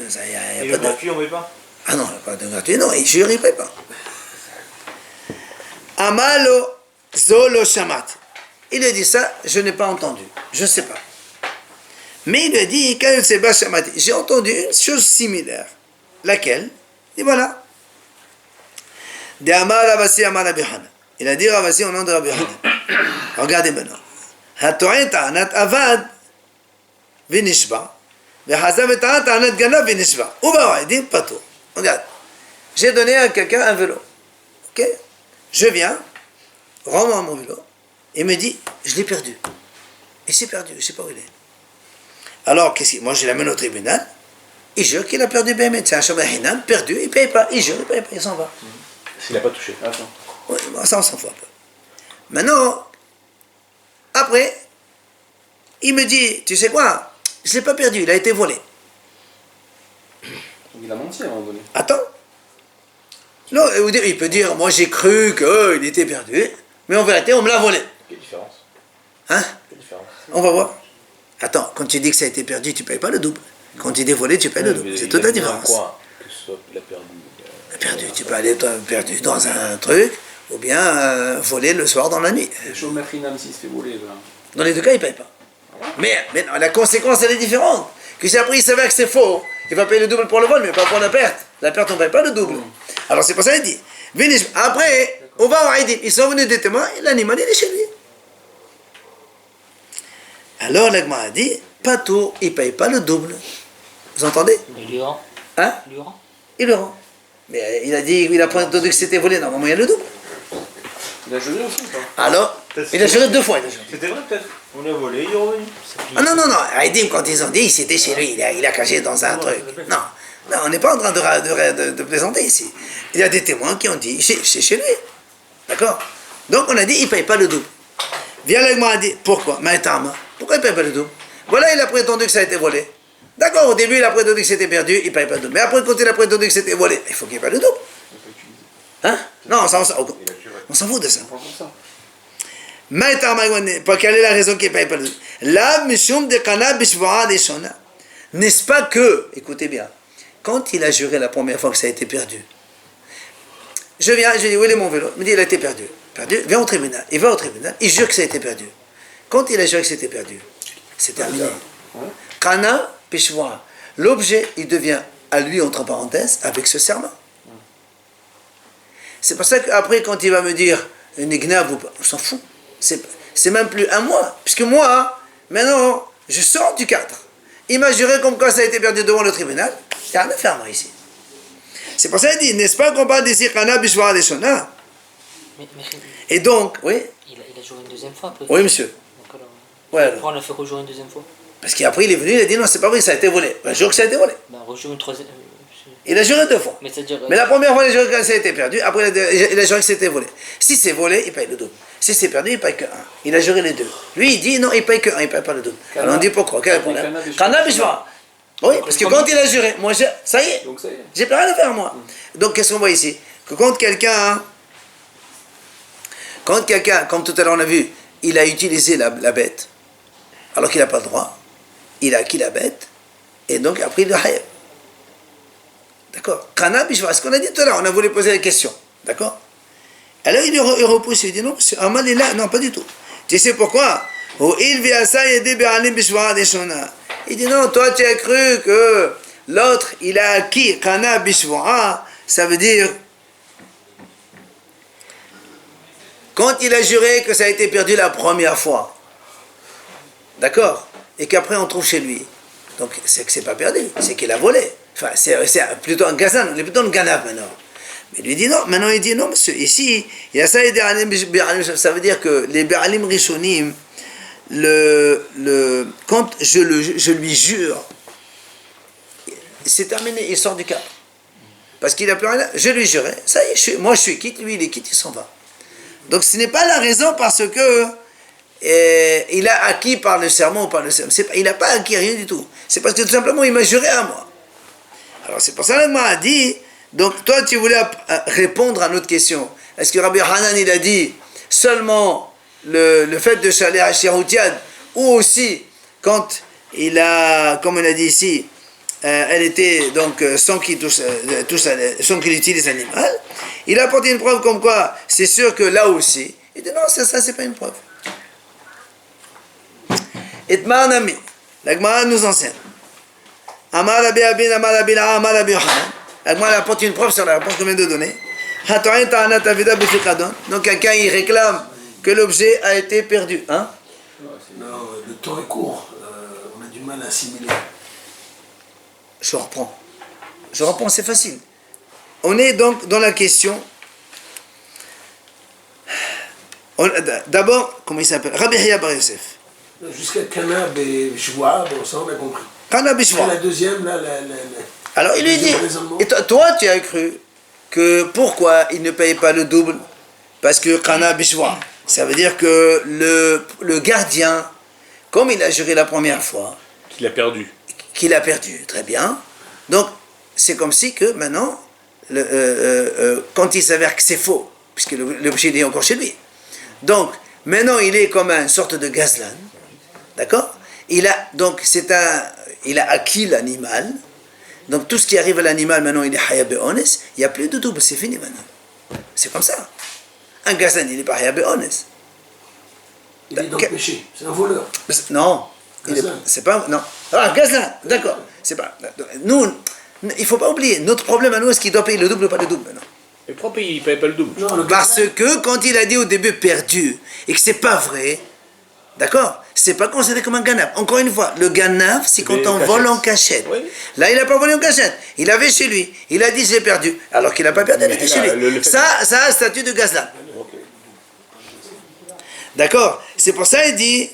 C: Et le gratuit, on ne paye pas.
A: Ah non, pas de gratuit, non, il jure, il ne paye pas. Amalo Zolo Shamat. Il a dit ça, je n'ai pas entendu, je ne sais pas. Mais il a dit, j'ai entendu une chose similaire. Laquelle? Et voilà. De Amar Ravasi Amar Rabbi Hanan. Il a dit Ravasi au nom de Rabbi Hanan. Regardez maintenant. Hato'en ta'anat avad v'nishba. V'hazav ta'anat ganav v'nishba. Uba dit pato. Regarde. J'ai donné à quelqu'un un vélo. Ok? Je viens, rends-moi mon vélo. Il me dit, je l'ai perdu. Il s'est perdu, je ne sais pas où il est. Alors, moi je l'amène au tribunal. Il jure qu'il a perdu Bémet. C'est un chômeur Hinan, perdu, il ne paye pas. Il jure, il ne paye pas, il s'en va.
B: S'il n'a pas touché.
D: Attends.
A: Oui, ça on s'en fout un peu. Maintenant, après, il me dit, tu sais quoi, je ne l'ai pas perdu, il a été volé.
D: Donc il a menti à un moment donné.
A: Attends. Non, il peut dire, moi j'ai cru qu'il était perdu, mais en vérité, on me l'a volé.
B: Quelle différence?
A: Hein?
B: Quelle différence?
A: On va voir. Attends, quand tu dis que ça a été perdu, tu ne payes pas le double. Quand tu dis volé, tu payes le double. C'est toute la différence.
B: Quoi que ce soit il a perdu.
A: Perdu, tu peux aller perdu dans un truc, ou bien voler le soir dans la nuit.
D: Le chômeur Hinam, s'il se fait voler, ben,
A: Dans les deux cas, il ne paye pas. Mais non, la conséquence, elle est différente. Que si après il s'avère que c'est faux, il va payer le double pour le vol, mais pas pour la perte. La perte, on ne paye pas le double. Alors c'est pour ça qu'il dit. Après, on va voir, ils sont venus des témoins, et l'animal, il est chez lui. Alors l'agma a dit, pas tout, il ne paye pas le double. Vous entendez?
F: Il lui rend.
A: Hein?
F: Il lui rend.
A: Il le rend. Mais il a dit, il a entendu que c'était volé, normalement il y a le double.
D: il a juré aussi ou pas?
A: Alors, il a juré 2 fois, il a juré.
C: C'était vrai peut-être. On l'a volé, il est revenu.
A: Ah non, Haïdim, quand ils ont dit, c'était chez lui, il a caché dans un truc. Non, on n'est pas en train de plaisanter ici. Il y a des témoins qui ont dit, c'est chez lui. D'accord? Donc on a dit, il ne paye pas le double. Viens l'agma a dit, pourquoi? Pourquoi il ne paye pas le double? Voilà, il a prétendu que ça a été volé. D'accord, au début, il a prétendu que c'était perdu, il ne paye pas le double. Mais après, quand il a prétendu que c'était volé, il faut qu'il paye le double. Hein? Non, on s'en fout de ça. Quelle est la raison qu'il ne paye pas le double? La mission de Kana Bishvara Deshona. N'est-ce pas que, écoutez bien, quand il a juré la première fois que ça a été perdu, je viens, je dis, où est mon vélo? Il me dit, il a été perdu. Perdu, viens au tribunal. Il va au tribunal, il jure que ça a été perdu. Quand il a juré que c'était perdu, c'est terminé. Kana Bishvara. L'objet, il devient à lui, entre parenthèses, avec ce serment. C'est pour ça qu'après, quand il va me dire, une ignav ou pas, on s'en fout. C'est même plus un mois. Puisque moi, maintenant, je sors du cadre. Il m'a juré comme quoi ça a été perdu devant le tribunal. Il n'y a rien à faire, moi, ici. C'est pour ça qu'il dit, n'est-ce pas qu'on parle d'ici Kana Bishvara Deshona? Et donc, oui?
F: Il a juré une deuxième fois après.
A: Oui, monsieur.
F: Donc alors,
A: Ouais,
F: pourquoi on l'a fait rejurer une deuxième fois?
A: parce qu'après, il est venu, il a dit, non, c'est pas vrai, ça a été volé. Ben, je jure que ça a été volé.
F: Ben, rejurer une troisième.
A: Il a juré 2 fois.
F: Mais c'est-à-dire.
A: Mais la première fois, il a juré que ça a été perdu. Après, il a juré que c'était volé. Si c'est volé, il paye le double. Si c'est perdu, il paye que 1. Il a juré les 2. Lui, il dit non, il paye que 1, il ne paye pas le double. Alors on dit pourquoi? Quel est le problème? Kana Bishvara. Oui, parce que quand il a juré, moi, ça y est,
D: Donc ça y est.
A: j'ai plus rien à faire, moi. Donc, qu'est-ce qu'on voit ici? Que quand quelqu'un, comme tout à l'heure on a vu, il a utilisé la bête, alors qu'il n'a pas le droit, il a acquis la bête, et donc après il le hayab. D'accord? Kana Bishvara, ce qu'on a dit tout à l'heure, on a voulu poser la question. D'accord? Alors il repousse, il dit non, monsieur, Amal est là. Non, pas du tout. Tu sais pourquoi? Il dit non, toi tu as cru que l'autre il a acquis Kana Bishvara, ça veut dire quand il a juré que ça a été perdu la première fois. D'accord? Et qu'après on trouve chez lui. Donc c'est que c'est pas perdu, c'est qu'il a volé. Enfin, c'est plutôt un gazan, on est plutôt un ganav maintenant. Mais il lui dit non, maintenant il dit non, monsieur, ici, il y a ça et des ça veut dire que les Be'alim Rishonim, quand je lui jure, c'est terminé, il sort du cadre. Parce qu'il n'a plus rien, je lui jurais, ça y est, moi je suis quitte, lui il est quitte, il s'en va. Donc ce n'est pas la raison parce que il a acquis par le serment ou par le serment. Il n'a pas acquis rien du tout. C'est parce que tout simplement il m'a juré à moi. Alors c'est pour ça que l'Agma a dit, donc toi tu voulais répondre à notre question. Est-ce que Rabbi Hanan il a dit seulement le fait de chaler à Shiroutiad ou aussi quand il a, comme on a dit ici, elle était donc sans qu'il utilise l'animal. Il a apporté une preuve comme quoi c'est sûr que là aussi, il dit non, ça c'est pas une preuve. Et Ma'anami, l'Agma nous enseigne. Amar Rabbi Abin, Amar Rabbi La'a, Amar Rabbi Yochanan. L'Agma apporte une preuve sur la réponse qu'on vient de donner. Donc quelqu'un il réclame que l'objet a été perdu. Hein?
G: Non, le temps est court. On a du mal à assimiler.
A: Je reprends, c'est facile. On est donc dans la question. D'abord, comment il s'appelle? Rabbi Hiya Bar Yosef.
G: Jusqu'à Kana Beshvoa, bon, ça on a compris.
A: Kana Beshvoa.
G: La deuxième, là,
A: alors il lui dit, et toi tu as cru que pourquoi il ne paye pas le double? Parce que Kana Beshvoa, ça veut dire que le gardien, comme il a juré la première fois,
B: Qu'il a perdu.
A: Très bien. Donc, c'est comme si que maintenant, quand il s'avère que c'est faux, puisque l'objet est encore chez lui, donc, maintenant, il est comme une sorte de gazlan, d'accord? Il a acquis l'animal, donc tout ce qui arrive à l'animal, maintenant, il est haya be'ones, il n'y a plus de double, c'est fini maintenant. C'est comme ça. Un gazlan, il n'est pas haya be'ones.
G: il est dans le péché, c'est un voleur.
A: Non. C'est pas. Non. Ah, gazlan, d'accord. C'est pas. Nous, il ne faut pas oublier, notre problème à nous, est-ce qu'il doit payer le double ou pas le double? Non.
B: Et pourquoi il ne paye pas le double?
G: Non,
A: Parce que quand il a dit au début perdu, et que c'est pas vrai, d'accord? C'est pas considéré comme un ganav. Encore une fois, le ganav, c'est quand on vole en cachette.
B: Oui.
A: Là, il n'a pas volé en cachette. Il avait chez lui. Il a dit j'ai perdu. Alors qu'il n'a pas perdu, il était chez lui. Ça a un statut de gazlan. D'accord? C'est pour ça qu'il dit.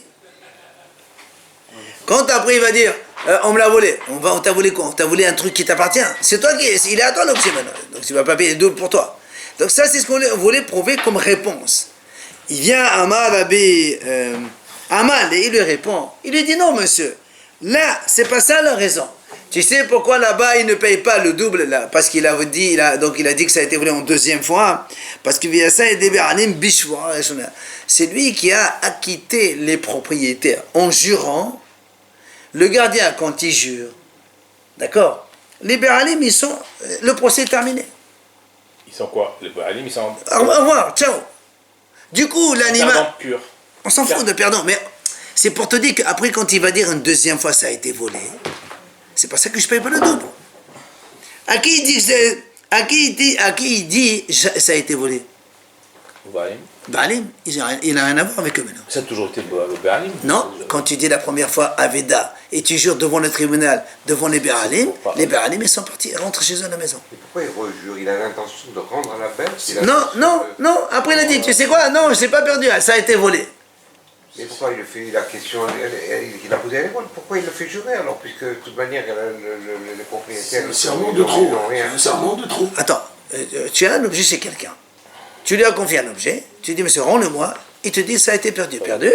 A: Quand après il va dire on me l'a volé, on t'a volé quoi? On t'a volé un truc qui t'appartient. C'est toi il est à toi l'objet maintenant. Donc tu ne vas pas payer le double pour toi. Donc ça c'est ce qu'on voulait prouver comme réponse. Il vient Amar Rabbi Amal et il lui répond. Il lui dit non monsieur, là c'est pas ça la raison. Tu sais pourquoi là-bas il ne paye pas le double là? Parce qu'il a dit, il a dit que ça a été volé en deuxième fois. Parce qu'il vient ça et c'est lui qui a acquitté les propriétaires en jurant. Le gardien, quand il jure, d'accord, les Bé'alim, le procès est terminé.
B: Ils sont quoi? Les Bé'alim, ils sont...
A: Au revoir, ciao. Du coup, l'animal...
B: pur.
A: On s'en fout de perdant, mais c'est pour te dire qu'après, quand il va dire une deuxième fois ça a été volé, c'est pas ça que je paye pas le double. À qui il dit ça a été volé?
B: Bé'alim.
A: Bé'alim, il n'a rien à voir avec eux maintenant.
B: Ça a toujours été le Bé'alim?
A: Non, quand tu dis la première fois Aveda et tu jures devant le tribunal, devant les Bé'alim ils sont partis, ils rentrent chez eux à la maison.
E: Et pourquoi il rejure? Il a l'intention de rendre à la bête?
A: Non, après il a dit, tu sais quoi, non, je n'ai pas perdu, ça a été volé.
E: Mais pourquoi il le fait? La question, il a posé à l'école, pourquoi il le fait jurer alors? Puisque de toute manière, les propriétaires...
G: C'est un serment de trop. C'est un serment de trop.
A: Attends, tu as un objet chez quelqu'un. Tu lui as confié un objet, tu dis, monsieur, rends-le-moi, il te dit, ça a été perdu. Perdu?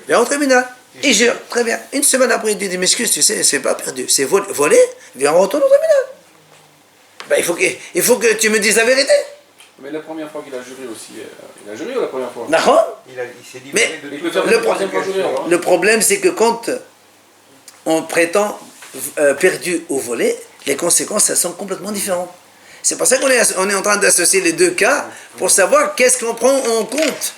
A: Viens au tribunal. Il jure, très bien. Une semaine après, il dit, m'excuse, tu sais, c'est pas perdu, c'est volé, viens, on retourne au tribunal. Ben, il faut que tu me dises la vérité.
D: Mais la première fois qu'il a juré aussi, il a juré la première fois.
A: D'accord?
E: Il s'est dit,
A: Mais
E: de
A: le problème, c'est que quand on prétend perdu ou volé, les conséquences, elles sont complètement différentes. C'est pour ça qu'on est en train d'associer les deux cas pour savoir qu'est-ce qu'on prend en compte.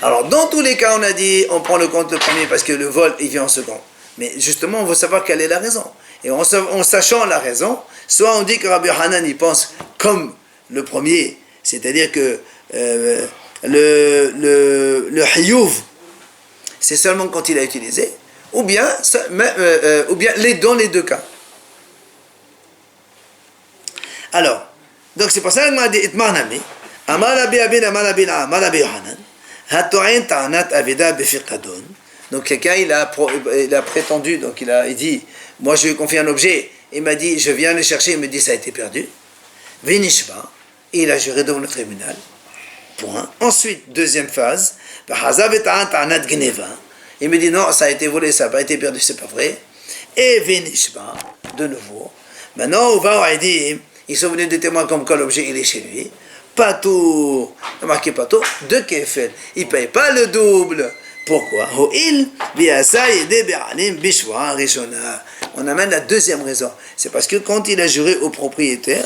A: Alors, dans tous les cas, on a dit, on prend le compte le premier parce que le vol, il vient en second. Mais justement, on veut savoir quelle est la raison. Et en sachant la raison, soit on dit que Rabbi Hanan, il pense comme le premier, c'est-à-dire que le hiyuv, c'est seulement quand il a utilisé, ou bien, dans les deux cas. Alors, donc c'est pour ça qu'il m'a dit Itmar Nami, Amar Abi Abin, Amar Abi Amar Abi Yohanan, Hatoin Ta'anat Aveda Befirkadon. Donc quelqu'un il a prétendu, donc il dit, moi je lui ai confié un objet, il m'a dit, je viens le chercher, il me dit ça a été perdu. Vinishba, il a juré devant le tribunal. Point. Ensuite, deuxième phase, il me dit non, ça a été volé, ça n'a pas été perdu, c'est pas vrai. Et Vinishba, de nouveau. Maintenant, on va à Edim, ils sont venus des témoins comme quoi l'objet il est chez lui. Patou, marqué Patou, de Kefel. Il ne paye pas le double. Pourquoi? On amène la deuxième raison. C'est parce que quand il a juré au propriétaire,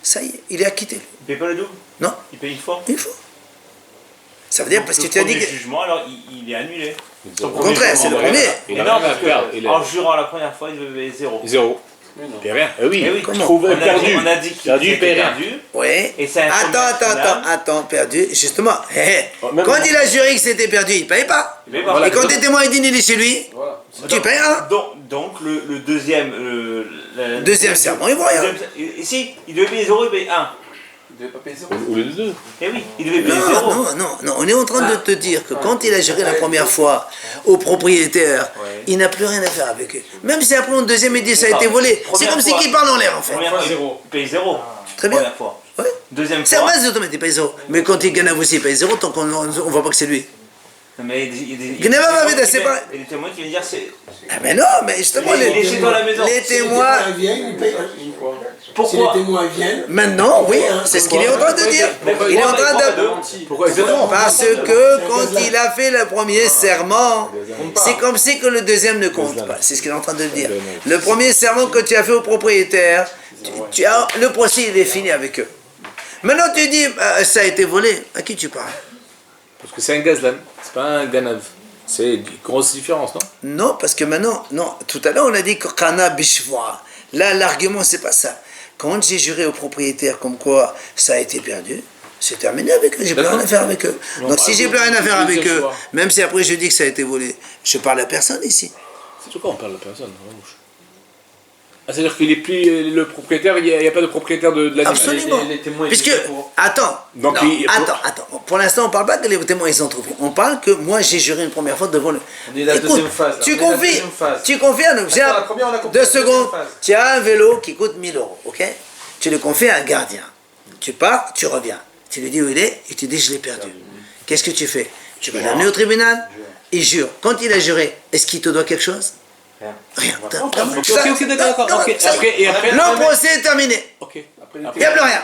A: ça y est, il est acquitté.
C: Il ne paye pas le double?
A: Non.
C: Il paye une fois?
A: Une fois. Ça veut dire parce que tu as dit que...
C: Le jugement, alors il est annulé.
A: Au contraire, c'est le premier.
C: Mais non, parce que en jurant la première fois, il devait 0.
B: 0. Il paye rien. Oui,
C: oui.
B: Perdu.
C: On a dit qu'il était perdu.
A: Oui.
C: Et c'est
A: Attends, perdu. Justement, quand il a juré que c'était perdu, il ne paye pas.
C: Il paye pas.
A: Et quand les témoins disent il est chez lui, tu payes un.
C: Donc le deuxième...
A: Deuxième serment, il ne voit rien.
C: Si, il devait payer 0, il paye 1.
D: Il devait pas payer 0.
B: Ou les deux.
C: Eh oui, il devait payer 0.
A: Non, on est en train de te dire que quand il a juré la première fois au propriétaire, il n'a plus rien à faire avec eux. Même si après, au deuxième, il dit ça a été volé, c'est comme si qu'il parle en l'air en fait.
C: Première fois, 0. Il paye 0.
A: Très bien.
C: Première fois.
A: Ouais.
C: Deuxième
A: C'est
C: fois.
A: vrai, il paye 0. Mais quand il gagne aussi, il paye 0 tant qu'on ne voit pas que c'est lui.
C: Mais il y a
A: c'est pas...
C: des témoins qui viennent dire c'est...
A: Ah mais non, mais justement,
C: Il est chez toi à la maison.
A: les témoins...
G: viennent, ils payent une fois.
C: Pourquoi?
G: Si les témoins viennent...
A: Maintenant, oui, c'est ce qu'il est en train de dire. Il est en train de...
B: Pourquoi exactement?
A: Parce que quand il a fait le premier serment, c'est comme si que le deuxième ne compte pas. C'est ce qu'il est en train de dire. Le premier serment que tu as fait au propriétaire, le procès il est fini avec eux. Maintenant tu dis, ça a été volé. À qui tu parles?
B: Parce que c'est un gazlan, c'est pas un ganav. C'est une grosse différence, non?
A: Non, parce que maintenant, non, tout à l'heure on a dit que Kana Bishwa. Là, l'argument c'est pas ça. Quand j'ai juré au propriétaire comme quoi ça a été perdu, c'est terminé avec eux, j'ai plus rien à faire avec eux. Donc si j'ai plus rien à faire avec eux, même si après je dis que ça a été volé, je parle à personne ici.
B: C'est tout quoi on parle de personne, vraiment. Ah, c'est-à-dire qu'il n'est plus le propriétaire, il n'y a pas de propriétaire de l'animal.
A: Absolument.
D: Les témoins,
A: Puisque,
D: ils
A: attends,
B: donc,
A: attends. Pour l'instant, on ne parle pas que les témoins ils ont trouvé. On parle que moi j'ai juré une première fois devant le.
D: On est la deuxième phase. Là.
A: Tu confies un objet.
D: Attends, la première, on a compris
A: 2
D: la deuxième
A: secondes.
D: phase.
A: Tu as un vélo qui coûte 1000 €, ok? Tu le confies à un gardien. Tu pars, tu reviens. Tu lui dis où il est et tu dis je l'ai perdu. Qu'est-ce que tu fais? Tu vas l'amener au tribunal. Il jure. Quand il a juré, est-ce qu'il te doit quelque chose? Rien.
B: Ok, d'accord. Après,
A: le procès est terminé.
B: Ok.
A: Il n'y a plus rien.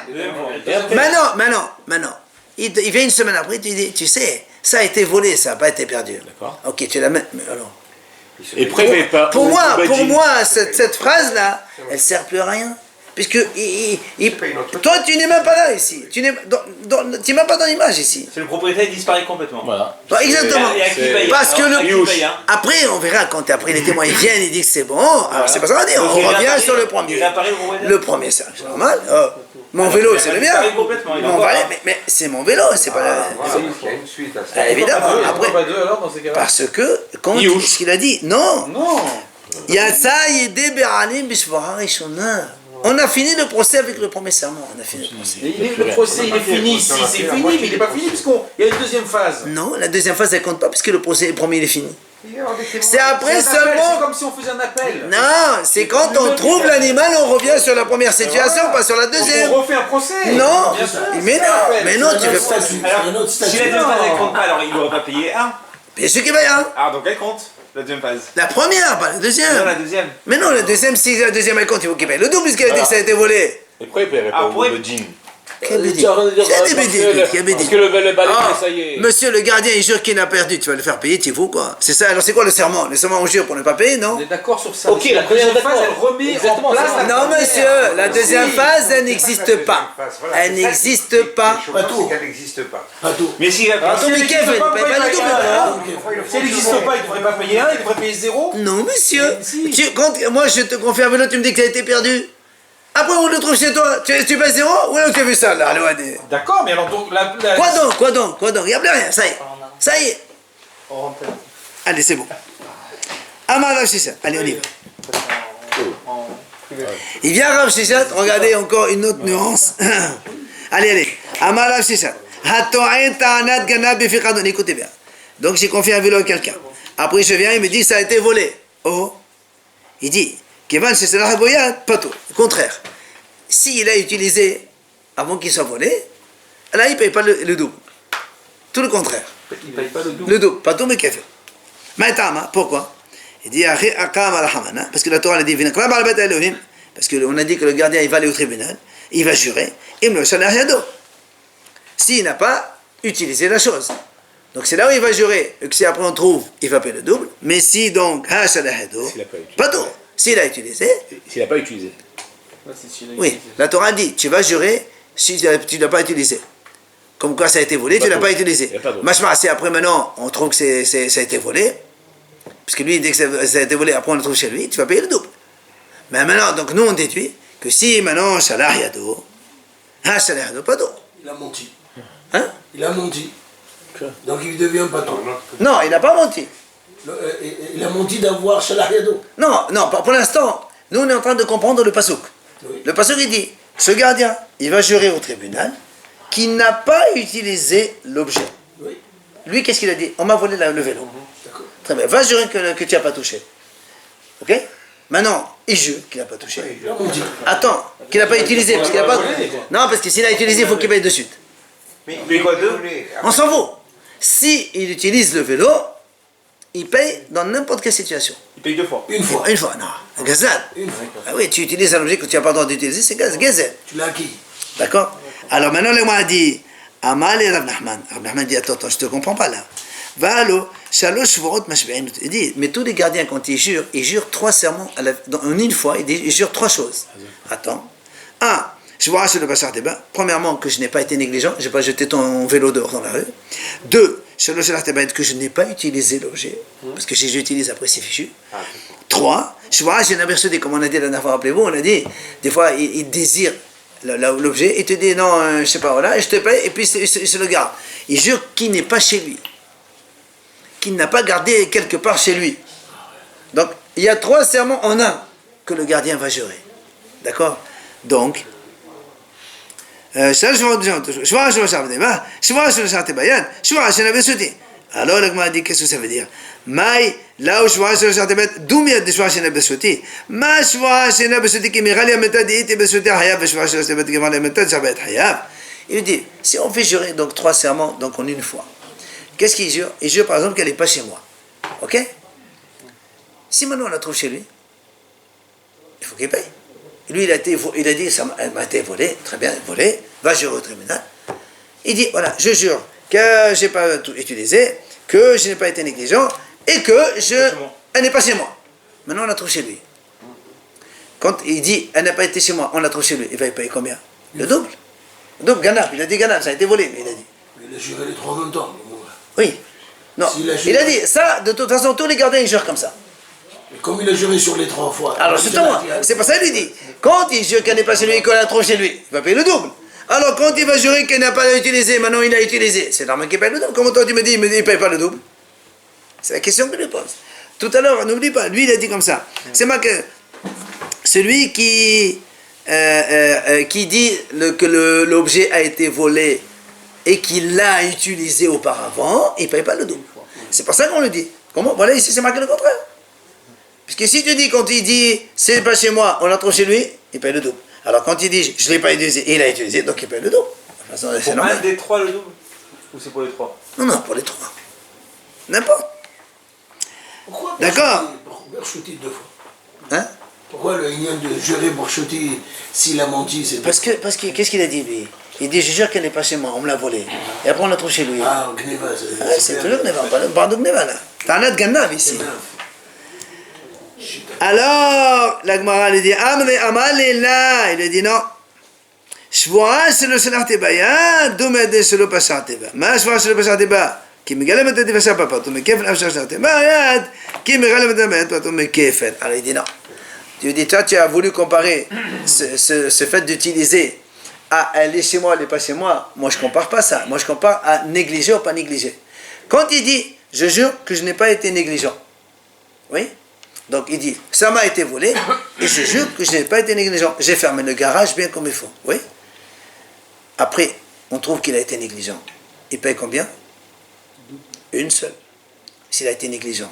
A: Maintenant. Il vient une semaine après, tu dis, tu sais, ça a été volé, ça n'a pas été perdu.
B: D'accord.
A: Ok, tu la mets. Mais alors.
B: Et prévez pas.
A: Pour moi, cette phrase-là, elle ne sert plus à rien. Puisque toi, tu n'es même pas là ici. Tu n'es même pas dans l'image ici.
C: C'est le propriétaire, il disparaît complètement.
B: Voilà.
A: Exactement. Parce que après, on verra quand après les témoins ils viennent, ils disent que c'est bon. Alors c'est pas ça qu'on va dire. On revient sur le premier. Le premier, c'est normal. Mon vélo, c'est le mien. Mais c'est mon vélo, c'est pas.
E: Il y a une suite à ça.
A: Évidemment.
D: Après, pas deux alors dans ces cas-là.
A: Parce que quand ce qu'il a dit, non. Il y a ça, il est Beralim Bishvara Rishona. On a fini le procès avec le premier serment. On a fini le procès.
D: Le procès, il est fini ici. C'est fini, mais il n'est pas fini puisqu'il y a une deuxième phase.
A: Non, la deuxième phase, elle compte pas puisque le premier, il est fini. C'est après
D: C'est
A: seulement...
D: comme si on faisait un appel.
A: Non, c'est quand on trouve l'animal, on revient sur la première situation, pas sur la deuxième.
D: On refait un procès.
A: Non,
D: Bien sûr,
A: mais non, tu fais pas...
C: Alors, si la deuxième phase, elle compte pas, alors il n'aurait pas payé 1.
A: Bien sûr qu'il va y avoir.
C: Ah, donc elle compte, la deuxième phase.
A: La première, pas la deuxième.
C: Non, la deuxième.
A: Mais non, la deuxième, si la deuxième elle compte, il faut qu'il paye le double puisqu'il a dit que ça a été volé.
B: Et pourquoi il paierait pas au Bedin?
A: Quel bédine?
B: Parce que le balai, ça y est.
A: Monsieur le gardien, il jure qu'il n'a perdu, tu vas le faire payer, tu fous quoi? C'est ça, alors c'est quoi le serment? Le serment, on jure pour ne pas payer, non?
D: On est d'accord sur ça.
B: Ok, la première
D: phase, elle remet en place.
A: Non, monsieur, la deuxième phase, elle n'existe pas. Elle n'existe pas.
E: Pas tout. Elle n'existe pas.
G: Pas tout.
C: Mais s'il a
A: Attends, mais Kevin, il paye pas le double.
D: Si elle n'existe pas, il ne devrait pas payer 1, il devrait payer 0.
A: Non, monsieur.
D: Si.
A: Quand moi je te confie un vélo, tu me dis que ça a été perdu. Après, on le trouve chez toi. Tu payes 0? Où est-ce que tu as vu ça, là, Louane?
D: D'accord, mais alors donc
A: Quoi donc? Il n'y a plus rien, ça y est. Ça y est. Allez, c'est bon. Amar Rav Sheshet. Allez, on y va.
C: En privé.
A: Il vient Rav Sheshet, regardez encore une autre nuance. Allez. Amar Rav Sheshet. Hato'en ta'anat ganab befiqadon. Écoutez bien. Donc j'ai confié un vélo à quelqu'un. Après je viens, il me dit ça a été volé. Oh. Il dit, Kevan Sheshet Boyad, pas tout. Au contraire. S'il a utilisé avant qu'il soit volé, là il ne paye pas le double. Tout le contraire.
D: Il ne paye pas le double.
A: Le double, pas tout mais kefir. Maïtama, pourquoi? Il dit, parce que la Torah a dit, parce qu'on a dit que le gardien il va aller au tribunal, il va jurer, s'il n'a pas utilisé la chose. Donc c'est là où il va jurer, et que si après on trouve, il va payer le double, mais si donc, pas tout, s'il a utilisé,
B: S'il n'a pas utilisé.
A: oui, la Torah dit, tu vas jurer si tu ne l'as pas utilisé. Comme quoi ça a été volé, tu ne l'as pas utilisé. Machma, c'est après maintenant, on trouve que ça a été volé, puisque lui, dès que ça a été volé, après on le trouve chez lui, tu vas payer le double. Mais maintenant, donc nous on déduit que si maintenant, Shalah Yado, pas d'eau.
G: Il a menti.
A: Hein?
G: Il a menti. Donc il devient patron.
A: Non, il n'a pas menti.
G: Il a menti d'avoir Shalariado.
A: Non, pour l'instant, nous on est en train de comprendre le pasouk.
G: Oui.
A: Le pasouk il dit, ce gardien, il va jurer au tribunal qu'il n'a pas utilisé l'objet.
G: Oui.
A: Lui, qu'est-ce qu'il a dit? On m'a volé le vélo.
G: D'accord.
A: Très bien, va jurer que tu n'as pas touché. Ok? Maintenant, il jure qu'il n'a pas touché.
G: Il a menti.
A: Attends, qu'il n'a pas utilisé, parce qu'il n'a pas... Non, parce que s'il a utilisé, il faut qu'il paye de suite.
C: Mais quoi deux?
A: On s'en fout. Si il utilise le vélo, il paye dans n'importe quelle situation.
C: Il paye deux fois.
G: Une fois.
A: Une fois, non. Un gazade.
G: Une fois.
A: Ah oui, tu utilises un objet que tu n'as pas le droit d'utiliser, c'est gazette.
G: Tu l'as acquis.
A: D'accord? Alors maintenant, le a dit, Amal et Rav Nachman. Rav Nachman dit, attends, je ne te comprends pas là. Va allo, shalosh shvorot mashbe'in. Il dit, mais tous les gardiens, quand ils jurent 3 serments en une fois, ils jurent 3 choses. Attends. 1. Je vois sur le bachar débat. Premièrement, que je n'ai pas été négligent, je n'ai pas jeté ton vélo dehors dans la rue. 2. Que je n'ai pas utilisé l'objet, parce que si j'utilise après c'est fichu. 3. Je vois, j'ai aperçu, comme on a dit la dernière fois, rappelez-vous, on a dit, des fois, il désire l'objet, et te dit, non, je sais pas, voilà, et je te paye, et puis il se le garde. Il jure qu'il n'est pas chez lui, qu'il n'a pas gardé quelque part chez lui. Donc, il y a 3 serments en un que le gardien va jurer. D'accord? Donc, alors le Gemara dit, qu'est-ce que ça veut dire? Maï, là où d'où vient de shvoa shena besoti? Ma shvoa shena besoti qui mirali ametad ite besoti hayab shvoa shena besoti qui mirali ametad shabbat hayab. Il dit, si on fait jurer donc 3 serments donc en une fois, qu'est-ce qu'il jure? Il jure par exemple qu'elle n'est pas chez moi. Ok? Si maintenant on la trouve chez lui, il faut qu'il paye. Lui, il a dit, elle m'a été volée, très bien, volée, va jurer au tribunal. Il dit, voilà, je jure que je n'ai pas tout utilisé, que je n'ai pas été négligent, et que elle n'est pas chez moi. Maintenant, on la trouve chez lui. Quand il dit, elle n'a pas été chez moi, on la trouve chez lui, il va y payer combien? Le double. Le double, Ganab, il a dit Ganab, ça a été volé, mais il a dit.
G: Il a juré les 3 en même temps.
A: Oui. Non, il a dit, ça, de toute façon, tous les gardiens, ils jurent comme ça.
G: Et comme il a juré sur les 3 fois.
A: Alors justement, c'est pour ça qu'il lui dit, quand il jure qu'elle n'est pas chez lui et qu'on la trouve chez lui, il va payer le double. Alors quand il va jurer qu'elle n'a pas utilisé, maintenant il a utilisé, c'est normal qu'il paye le double. Comment toi tu me dis, il ne paye pas le double? C'est la question que je pose. Tout à l'heure, n'oublie pas, lui il a dit comme ça. C'est marqué, celui qui dit que l'objet a été volé et qu'il l'a utilisé auparavant, il ne paye pas le double. C'est pour ça qu'on le dit. Comment? Voilà, ici c'est marqué le contraire. Parce que si tu dis, quand il dit, c'est pas chez moi, on la trouve chez lui, il paye le double. Alors quand il dit, je ne l'ai pas utilisé, il a utilisé, donc il paye le double.
C: Pour un des 3 le double? Ou c'est pour les 3?
A: Non, pour les 3. N'importe.
G: Pourquoi
A: D'accord.
G: Berchouti 2 fois?
A: Hein?
G: Pourquoi le lien de jurer Berchouti s'il a menti?
A: Parce que qu'est-ce qu'il a dit lui? Il dit, je jure qu'elle n'est pas chez moi, on me l'a volée. Et après on la trouve chez lui.
G: Ah, Gneva.
A: C'est toujours Gneva, on parle de Gneva là. T'as un autre Gannav ici. Alors, la Gemara lui dit, Amal, il dit non. Shvoa shelo shalachti bayan, doumede shelo pasharti ba. Ma shvoa shelo pasharti ba, ki megalem et divasha papa, tu me kefen af shalachti ba, yad, ki megalem et divasha papa, tu me kefen. Alors il dit non. Tu dis, toi tu as voulu comparer ce fait d'utiliser à elle est chez moi, elle n'est pas chez moi. Moi je compare pas ça. Moi je compare à négliger ou pas négliger. Quand il dit, je jure que je n'ai pas été négligent. Oui? Donc il dit, ça m'a été volé, et je jure que je n'ai pas été négligent. J'ai fermé le garage bien comme il faut. Oui. Après, on trouve qu'il a été négligent. Il paye combien? Une seule. S'il a été négligent.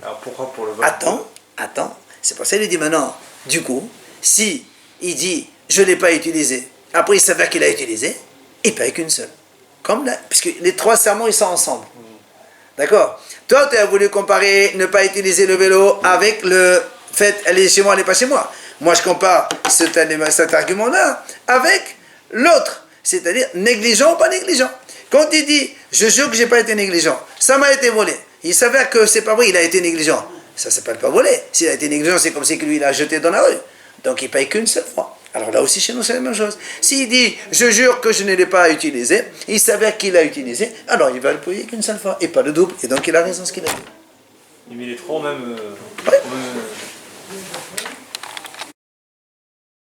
C: Alors pourquoi pour le vol?
A: Attends. C'est pour ça qu'il dit maintenant, du coup, si il dit, je ne l'ai pas utilisé, après il s'avère qu'il a utilisé, il paye qu'une seule. Comme là, puisque les trois serments, ils sont ensemble. D'accord? Toi, tu as voulu comparer ne pas utiliser le vélo avec le fait, elle est chez moi, elle n'est pas chez moi. Moi, je compare cet argument-là avec l'autre, c'est-à-dire négligent ou pas négligent. Quand il dit, je jure que je n'ai pas été négligent, ça m'a été volé. Il s'avère que c'est pas vrai, il a été négligent. Ça ne s'appelle pas volé. S'il a été négligent, c'est comme si lui, il l'a jeté dans la rue. Donc, il paye qu'une seule fois. Alors là aussi, chez nous, c'est la même chose. S'il dit, je jure que je ne l'ai pas utilisé, il s'avère qu'il l'a utilisé, alors il va le payer qu'une seule fois, et pas le double. Et donc, il a raison ce qu'il a dit.
C: Il met les trois au même...
A: Ouais.